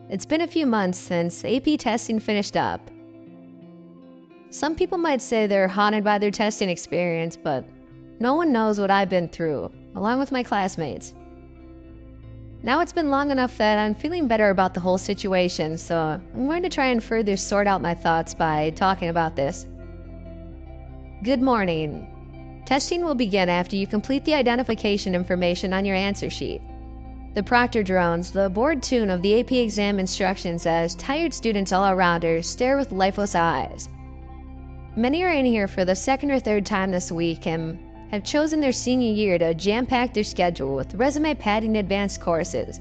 It's been a few months since AP testing finished up. Some people might say they're haunted by their testing experience, but no one knows what I've been through, along with my classmates. Now it's been long enough that I'm feeling better about the whole situation, so I'm going to try and further sort out my thoughts by talking about this. Good morning. Testing will begin after you complete the identification information on your answer sheet. The proctor drones the board tune of the AP exam instructions as tired students all around her stare with lifeless eyes. Many are in here for the second or third time this week and have chosen their senior year to jam-pack their schedule with resume-padding advanced courses.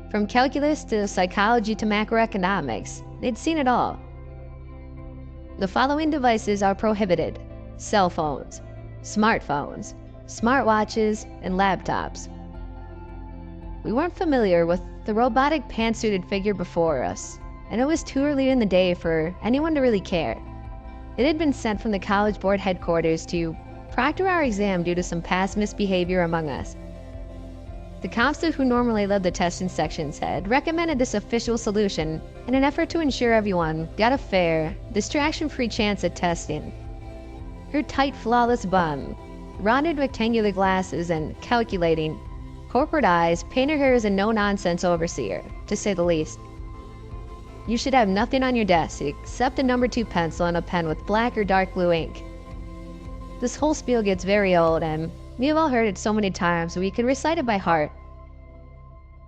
From calculus to psychology to macroeconomics, they'd seen it all. The following devices are prohibited: cell phones, smartphones, smartwatches, and laptops. We weren't familiar with the robotic pantsuited figure before us, and it was too early in the day for anyone to really care. It had been sent from the college board headquarters to proctor our exam due to some past misbehavior among us. The counselor who normally led the testing sections had recommended this official solution in an effort to ensure everyone got a fair, distraction-free chance at testing. Her tight, flawless bun, rounded rectangular glasses, and calculating, corporate eyes painted her as a no-nonsense overseer, to say the least. You should have nothing on your desk except a number 2 pencil and a pen with black or dark blue ink. This whole spiel gets very old, and we have all heard it so many times we could recite it by heart.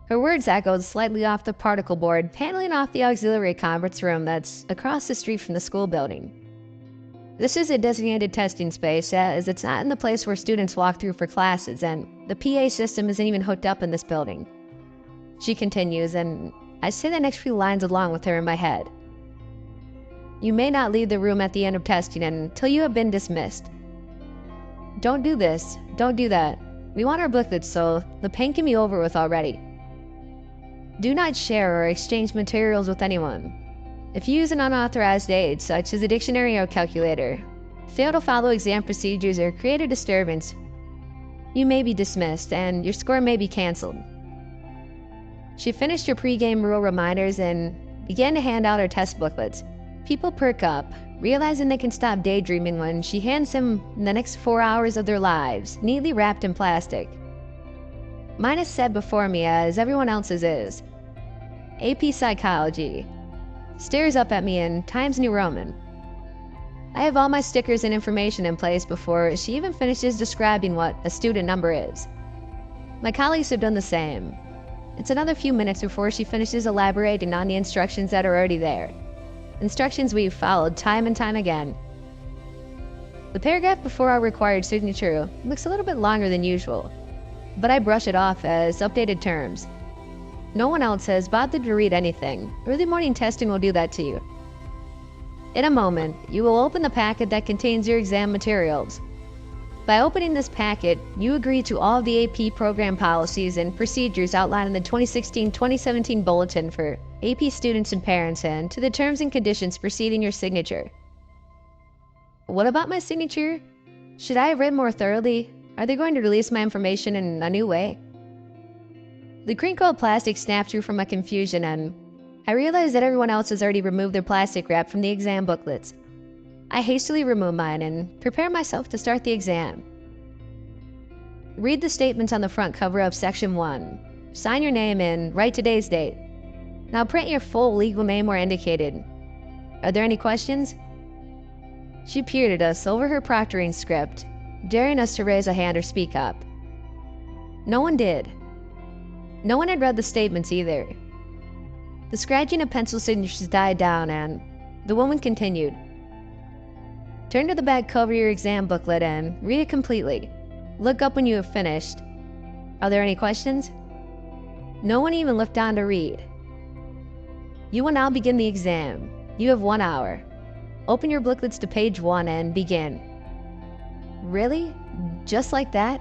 Her words echoed slightly off the particle board paneling off the auxiliary conference room that's across the street from the school building. This is a designated testing space, as it's not in the place where students walk through for classes, and the PA system isn't even hooked up in this building. She continues, and I say the next few lines along with her in my head. You may not leave the room at the end of testing until you have been dismissed. Don't do this, don't do that. We want our booklets so the pain can be over with already. Do not share or exchange materials with anyone. If you use an unauthorized aid, such as a dictionary or calculator, fail to follow exam procedures, or create a disturbance, you may be dismissed and your score may be canceled. She finished her pre-game rule reminders and began to hand out her test booklets. People perk up, realizing they can stop daydreaming when she hands them the next 4 hours of their lives, neatly wrapped in plastic. Mine is set before me as everyone else's is. AP Psychology. Stares up at me in Times New Roman. I have all my stickers and information in place before she even finishes describing what a student number is. My colleagues have done the same. It's another few minutes before she finishes elaborating on the instructions that are already there. Instructions we've followed time and time again. The paragraph before our required signature looks a little bit longer than usual, but I brush it off as updated terms. No one else has bothered to read anything. Early morning testing will do that to you. In a moment, you will open the packet that contains your exam materials. By opening this packet, you agree to all of the AP program policies and procedures outlined in the 2016-2017 Bulletin for AP students and parents, and to the terms and conditions preceding your signature. What about my signature? Should I have read more thoroughly? Are they going to release my information in a new way? The crinkled plastic snapped through from my confusion, and I realized that everyone else has already removed their plastic wrap from the exam booklets. I hastily remove mine and prepare myself to start the exam. Read the statements on the front cover of Section 1. Sign your name and write today's date. Now print your full legal name where indicated. Are there any questions? She peered at us over her proctoring script, daring us to raise a hand or speak up. No one did. No one had read the statements either. The scratching of pencil signatures died down, and the woman continued. Turn to the back cover of your exam booklet and read it completely. Look up when you have finished. Are there any questions? No one even looked down to read. You will now begin the exam. You have 1 hour. Open your booklets to page 1 and begin. Really? Just like that?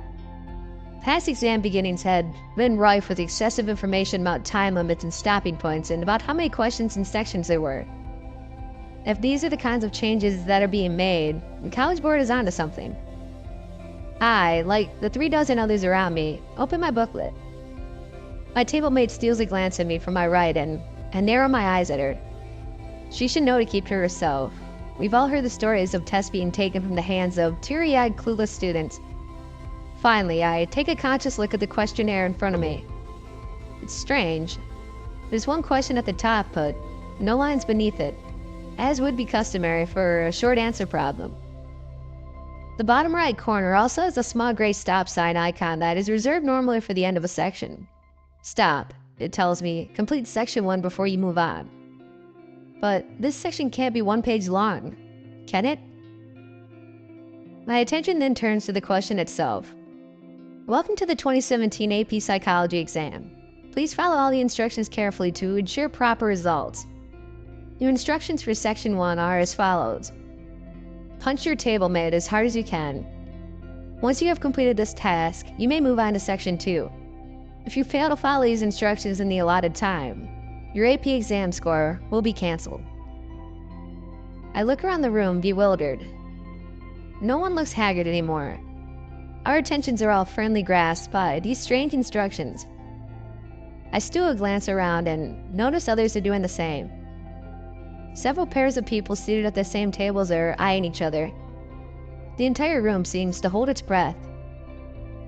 Past exam beginnings had been rife with excessive information about time limits and stopping points, and about how many questions and sections there were. If these are the kinds of changes that are being made, the College Board is onto something. I, like the 3 dozen others around me, open my booklet. My table mate steals a glance at me from my right, and I narrow my eyes at her. She should know to keep to herself. We've all heard the stories of tests being taken from the hands of teary-eyed, clueless students. Finally, I take a conscious look at the questionnaire in front of me. It's strange. There's one question at the top, but no lines beneath it, as would be customary for a short answer problem. The bottom right corner also has a small gray stop sign icon that is reserved normally for the end of a section. Stop, it tells me, complete section 1 before you move on. But this section can't be 1 page long, can it? My attention then turns to the question itself. Welcome to the 2017 AP Psychology exam. Please follow all the instructions carefully to ensure proper results. Your instructions for section 1 are as follows. Punch your table mate as hard as you can. Once you have completed this task, you may move on to section 2. If you fail to follow these instructions in the allotted time, your AP exam score will be canceled. I look around the room, bewildered. No one looks haggard anymore. Our attentions are all firmly grasped by these strange instructions. I steal a glance around and notice others are doing the same. Several pairs of people seated at the same tables are eyeing each other. The entire room seems to hold its breath.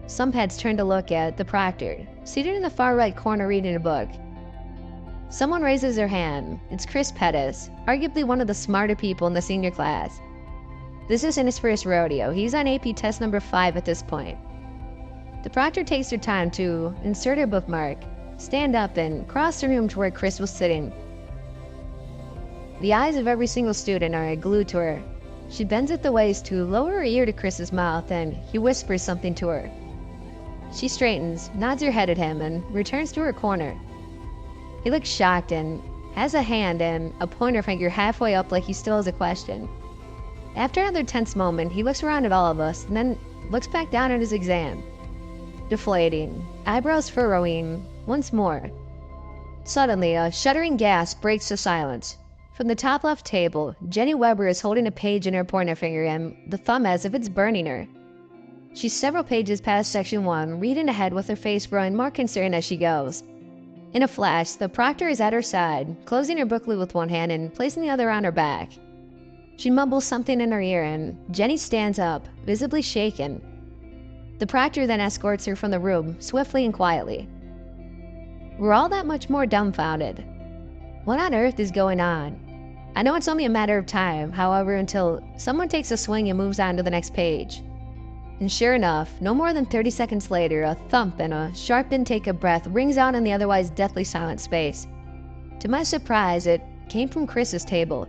Some heads turn to look at the proctor, seated in the far right corner reading a book. Someone raises their hand. It's Chris Pettis, arguably one of the smarter people in the senior class. This isn't his first rodeo. He's on AP test number 5 at this point. The proctor takes her time to insert her bookmark, stand up, and cross the room to where Chris was sitting. The eyes of every single student are glued to her. She bends at the waist to lower her ear to Chris's mouth, and he whispers something to her. She straightens, nods her head at him, and returns to her corner. He looks shocked and has a hand and a pointer finger halfway up like he still has a question. After another tense moment, he looks around at all of us and then looks back down at his exam. Deflating, eyebrows furrowing once more. Suddenly, a shuddering gasp breaks the silence. From the top left table, Jenny Weber is holding a page in her pointer finger and the thumb as if it's burning her. She's several pages past section 1, reading ahead with her face growing more concerned as she goes. In a flash, the proctor is at her side, closing her book lid with one hand and placing the other on her back. She mumbles something in her ear and Jenny stands up, visibly shaken. The proctor then escorts her from the room, swiftly and quietly. We're all that much more dumbfounded. What on earth is going on? I know it's only a matter of time, however, until someone takes a swing and moves on to the next page. And sure enough, no more than 30 seconds later, a thump and a sharp intake of breath rings out in the otherwise deathly silent space. To my surprise, it came from Chris's table.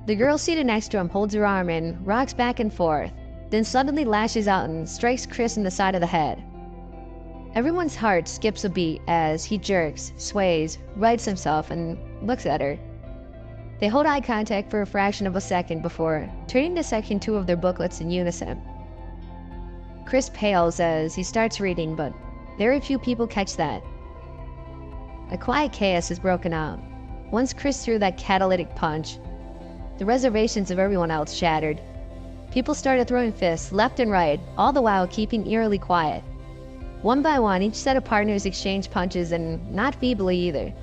The girl seated next to him holds her arm and rocks back and forth, then suddenly lashes out and strikes Chris in the side of the head. Everyone's heart skips a beat as he jerks, sways, rights himself, and looks at her. They hold eye contact for a fraction of a second before turning to section 2 of their booklets in unison. Chris pales as he starts reading, but very few people catch that. A quiet chaos is broken out. Once Chris threw that catalytic punch, the reservations of everyone else shattered. People started throwing fists left and right, all the while keeping eerily quiet. One by one, each set of partners exchanged punches, and not feebly either.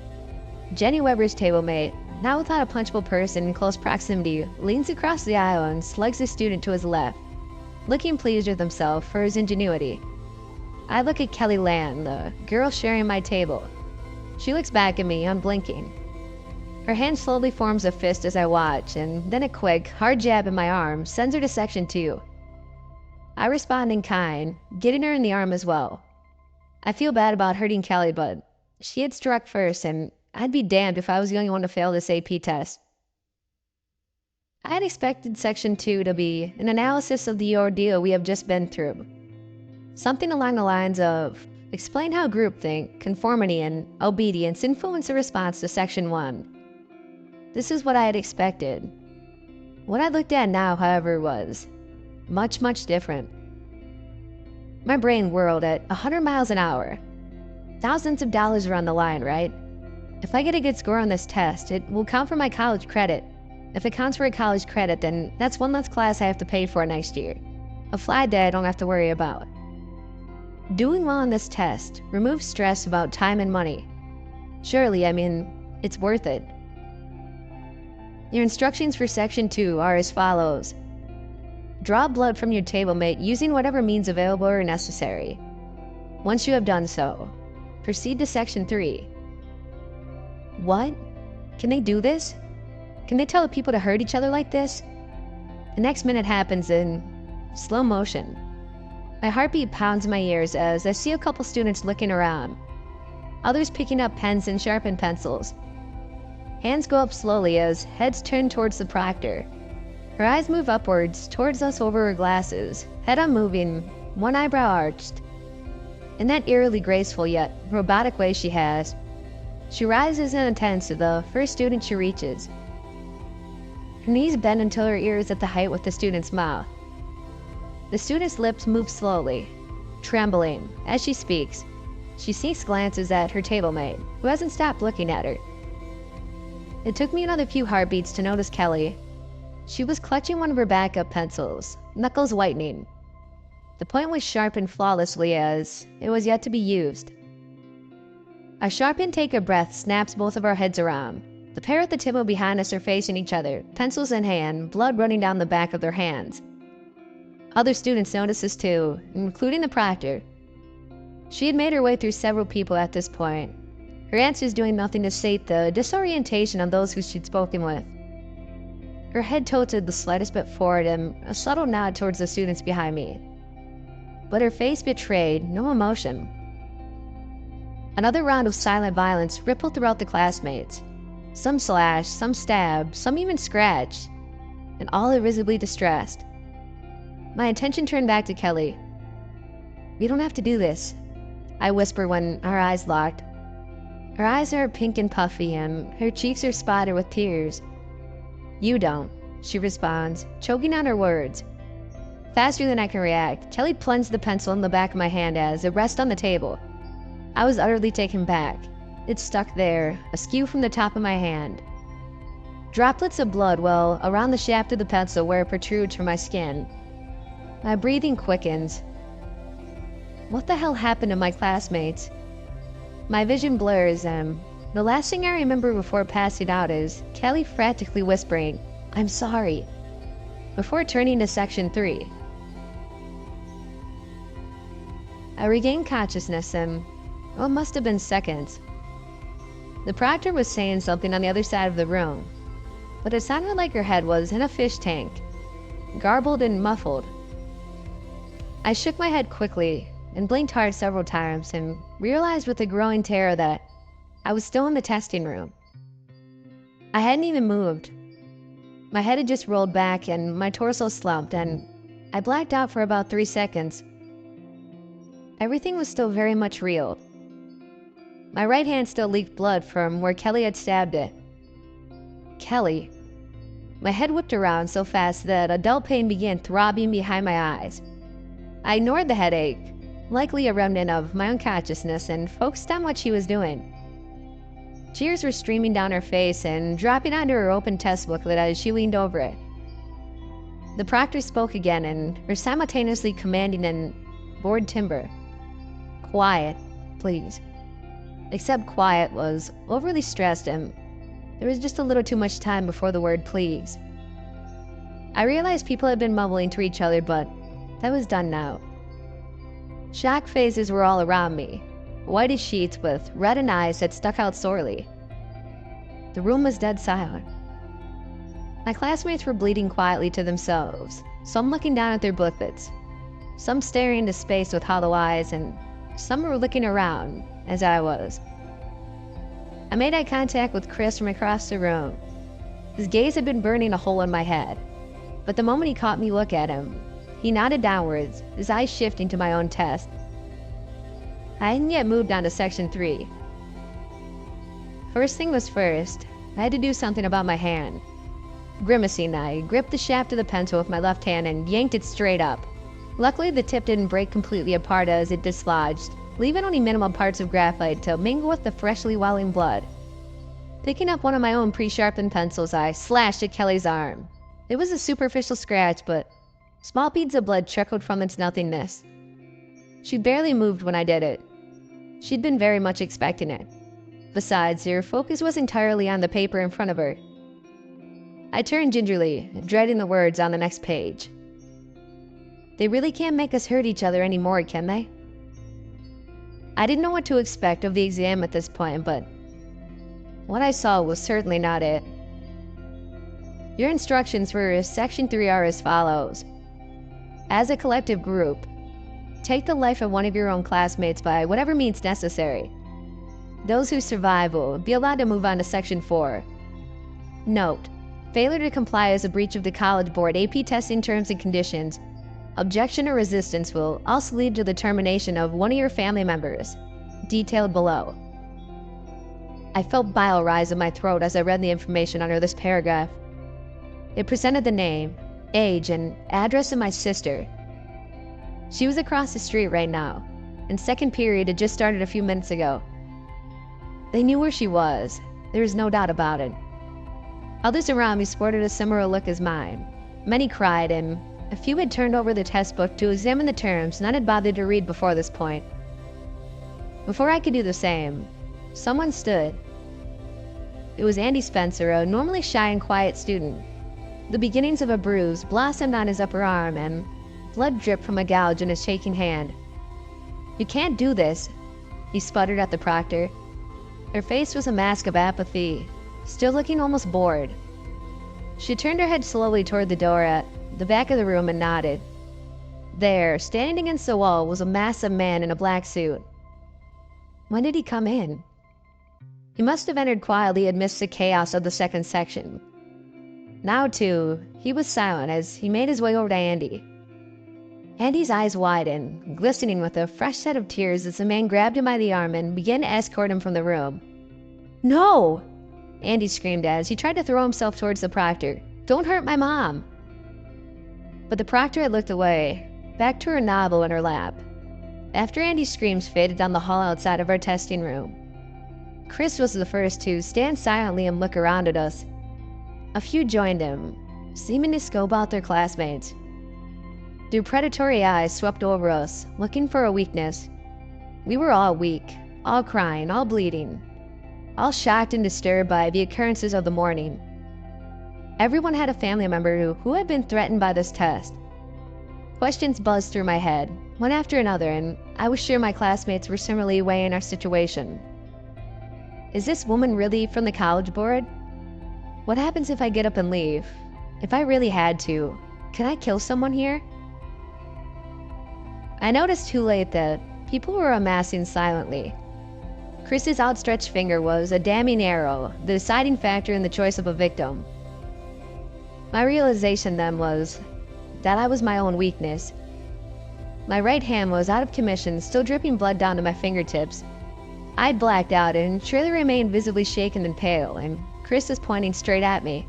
Jenny Weber's table mate, now without a punchable person in close proximity, leans across the aisle and slugs the student to his left, looking pleased with himself for his ingenuity. I look at Kelly Land, the girl sharing my table. She looks back at me, unblinking. Her hand slowly forms a fist as I watch, and then a quick, hard jab in my arm sends her to section 2. I respond in kind, getting her in the arm as well. I feel bad about hurting Kelly, but she had struck first, and I'd be damned if I was the only one to fail this AP test. I had expected section 2 to be an analysis of the ordeal we have just been through. Something along the lines of, explain how groupthink, conformity, and obedience influence the response to section 1. This is what I had expected. What I looked at now, however, was much, much different. My brain whirled at 100 miles an hour. Thousands of dollars are on the line, right? If I get a good score on this test, it will count for my college credit. If it counts for a college credit, then that's one less class I have to pay for next year. A flight that I don't have to worry about. Doing well on this test removes stress about time and money. Surely, It's worth it. Your instructions for Section 2 are as follows. Draw blood from your table mate using whatever means available or necessary. Once you have done so, proceed to Section 3. What? Can they do this? Can they tell people to hurt each other like this? The next minute happens in slow motion. My heartbeat pounds in my ears as I see a couple students looking around, others picking up pens and sharpened pencils. Hands go up slowly as heads turn towards the proctor. Her eyes move upwards towards us over her glasses, head unmoving, one eyebrow arched. In that eerily graceful yet robotic way she has, she rises and attends to the first student she reaches. Her knees bend until her ear is at the height with the student's mouth. The student's lips move slowly, trembling. As she speaks, she sneaks glances at her table mate, who hasn't stopped looking at her. It took me another few heartbeats to notice Kelly. She was clutching one of her backup pencils, knuckles whitening. The point was sharpened flawlessly as it was yet to be used. A sharp intake of breath snaps both of our heads around. The pair at the table behind us are facing each other, pencils in hand, blood running down the back of their hands. Other students notice this too, including the proctor. She had made her way through several people at this point, her answers doing nothing to sate the disorientation of those who she'd spoken with. Her head tilted the slightest bit forward and a subtle nod towards the students behind me. But her face betrayed no emotion. Another round of silent violence rippled throughout the classmates. Some slashed, some stabbed, some even scratched, and all are visibly distressed. My attention turned back to Kelly. "We don't have to do this," I whisper when our eyes locked. Her eyes are pink and puffy, and her cheeks are spotted with tears. "You don't," she responds, choking on her words. Faster than I can react, Kelly plunged the pencil in the back of my hand as it rests on the table. I was utterly taken back. It stuck there, askew from the top of my hand. Droplets of blood well around the shaft of the pencil where it protrudes from my skin. My breathing quickens. What the hell happened to my classmates? My vision blurs, and the last thing I remember before passing out is Kelly frantically whispering, "I'm sorry," before turning to Section 3. I regained consciousness in what must have been seconds. The proctor was saying something on the other side of the room, but it sounded like her head was in a fish tank, garbled and muffled. I shook my head quickly and blinked hard several times and realized with a growing terror that I was still in the testing room. I hadn't even moved. My head had just rolled back and my torso slumped, and I blacked out for about 3 seconds. Everything was still very much real. My right hand still leaked blood from where Kelly had stabbed it. Kelly. My head whipped around so fast that a dull pain began throbbing behind my eyes. I ignored the headache, likely a remnant of my unconsciousness, and focused on what she was doing. Tears were streaming down her face and dropping onto her open test booklet as she leaned over it. The proctor spoke again, and her simultaneously commanding in board timbre, "Quiet, please." Except quiet was overly stressed, and there was just a little too much time before the word "please." I realized people had been mumbling to each other, but that was done now. Shock faces were all around me, white as sheets with reddened eyes that stuck out sorely. The room was dead silent. My classmates were bleating quietly to themselves, some looking down at their booklets, some staring into space with hollow eyes, and some were looking around, as I was. I made eye contact with Chris from across the room. His gaze had been burning a hole in my head, but the moment he caught me look at him, he nodded downwards, his eyes shifting to my own test. I hadn't yet moved on to Section 3. First thing was first, I had to do something about my hand. Grimacing, I gripped the shaft of the pencil with my left hand and yanked it straight up. Luckily, the tip didn't break completely apart as it dislodged, leaving only minimal parts of graphite to mingle with the freshly welling blood. Picking up one of my own pre-sharpened pencils, I slashed at Kelly's arm. It was a superficial scratch, but small beads of blood trickled from its nothingness. She barely moved when I did it. She'd been very much expecting it. Besides, her focus was entirely on the paper in front of her. I turned gingerly, dreading the words on the next page. They really can't make us hurt each other anymore, can they? I didn't know what to expect of the exam at this point, but what I saw was certainly not it. Your instructions for Section 3 are as follows. As a collective group, take the life of one of your own classmates by whatever means necessary. Those who survive will be allowed to move on to Section 4. Note, failure to comply is a breach of the College Board AP testing terms and conditions. Objection or resistance will also lead to the termination of one of your family members, detailed below. I felt bile rise in my throat as I read the information under this paragraph. It presented the name, age, and address of my sister. She was across the street right now, and second period had just started a few minutes ago. They knew where she was, there was no doubt about it. Others around me sported a similar look as mine. Many cried, and a few had turned over the test book to examine the terms none had bothered to read before this point. Before I could do the same, someone stood. It was Andy Spencer, a normally shy and quiet student. The beginnings of a bruise blossomed on his upper arm, and blood dripped from a gouge in his shaking hand. "You can't do this," he sputtered at the proctor. Her face was a mask of apathy, still looking almost bored. She turned her head slowly toward the door at the back of the room and nodded. There, standing against the wall, was a massive man in a black suit. When did he come in? He must have entered quietly amidst the chaos of the second section. Now, too, he was silent as he made his way over to Andy. Andy's eyes widened, glistening with a fresh set of tears as the man grabbed him by the arm and began to escort him from the room. "No!" Andy screamed as he tried to throw himself towards the proctor. "Don't hurt my mom!" But the proctor had looked away, back to her novel in her lap. After Andy's screams faded down the hall outside of our testing room, Chris was the first to stand silently and look around at us. A few joined him, seeming to scope out their classmates. Their predatory eyes swept over us, looking for a weakness. We were all weak, all crying, all bleeding, all shocked and disturbed by the occurrences of the morning. Everyone had a family member who had been threatened by this test. Questions buzzed through my head, one after another, and I was sure my classmates were similarly weighing our situation. Is this woman really from the College Board? What happens if I get up and leave? If I really had to, can I kill someone here? I noticed too late that people were amassing silently. Chris's outstretched finger was a damning arrow, the deciding factor in the choice of a victim. My realization then was that I was my own weakness. My right hand was out of commission, still dripping blood down to my fingertips. I'd blacked out and surely remained visibly shaken and pale, and Chris was pointing straight at me.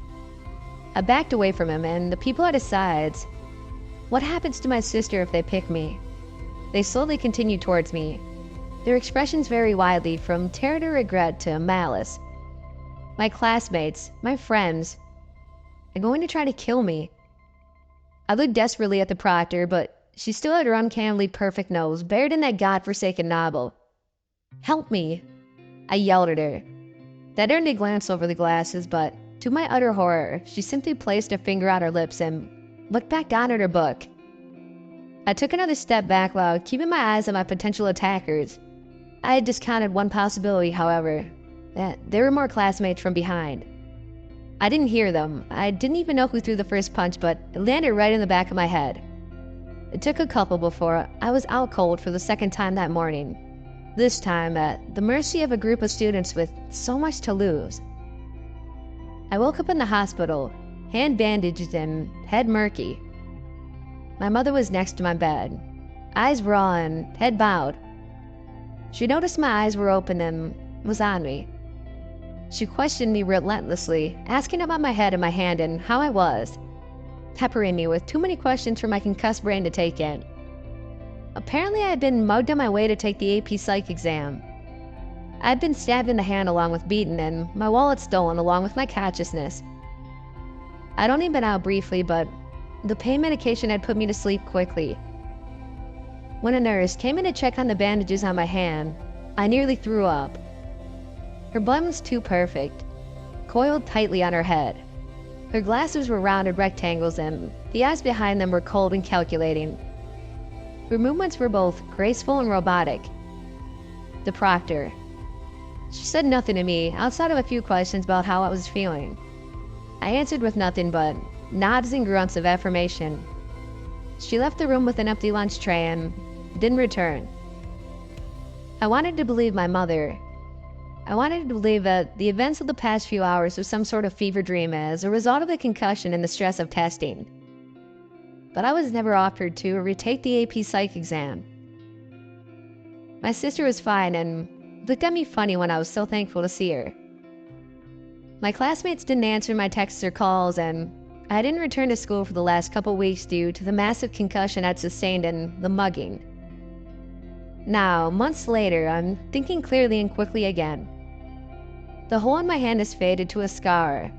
I backed away from him and the people at his sides. What happens to my sister if they pick me? They slowly continued towards me. Their expressions vary widely from terror to regret to malice. My classmates, my friends, are going to try to kill me. I looked desperately at the proctor, but she still had her uncannily perfect nose buried in that godforsaken novel. "Help me!" I yelled at her. That earned a glance over the glasses, but to my utter horror, she simply placed a finger on her lips and looked back down at her book. I took another step back while keeping my eyes on my potential attackers. I had discounted one possibility, however, that there were more classmates from behind. I didn't hear them. I didn't even know who threw the first punch, but it landed right in the back of my head. It took a couple before I was out cold for the second time that morning, this time at the mercy of a group of students with so much to lose. I woke up in the hospital, hand bandaged and head murky. My mother was next to my bed, eyes raw and head bowed. She noticed my eyes were open and was on me. She questioned me relentlessly, asking about my head and my hand and how I was, peppering me with too many questions for my concussed brain to take in. Apparently I had been mugged on my way to take the AP Psych exam. I had been stabbed in the hand along with beaten and my wallet stolen along with my consciousness. I'd only been out briefly, but the pain medication had put me to sleep quickly. When a nurse came in to check on the bandages on my hand, I nearly threw up. Her bun was too perfect, coiled tightly on her head. Her glasses were rounded rectangles and the eyes behind them were cold and calculating. Her movements were both graceful and robotic. The proctor. She said nothing to me outside of a few questions about how I was feeling. I answered with nothing but nods and grunts of affirmation. She left the room with an empty lunch tray and didn't return. I wanted to believe my mother. I wanted to believe that the events of the past few hours were some sort of fever dream as a result of the concussion and the stress of testing. But I was never offered to retake the AP Psych exam. My sister was fine and looked at me funny when I was so thankful to see her. My classmates didn't answer my texts or calls, and I didn't return to school for the last couple weeks due to the massive concussion I'd sustained and the mugging. Now, months later, I'm thinking clearly and quickly again. The hole in my hand has faded to a scar,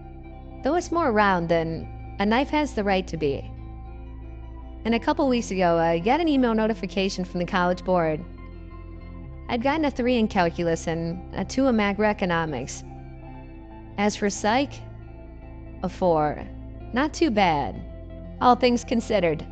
though it's more round than a knife has the right to be. And a couple weeks ago, I got an email notification from the college board. I'd gotten a 3 in calculus and a 2 in macroeconomics. As for psych, a 4. Not too bad, all things considered.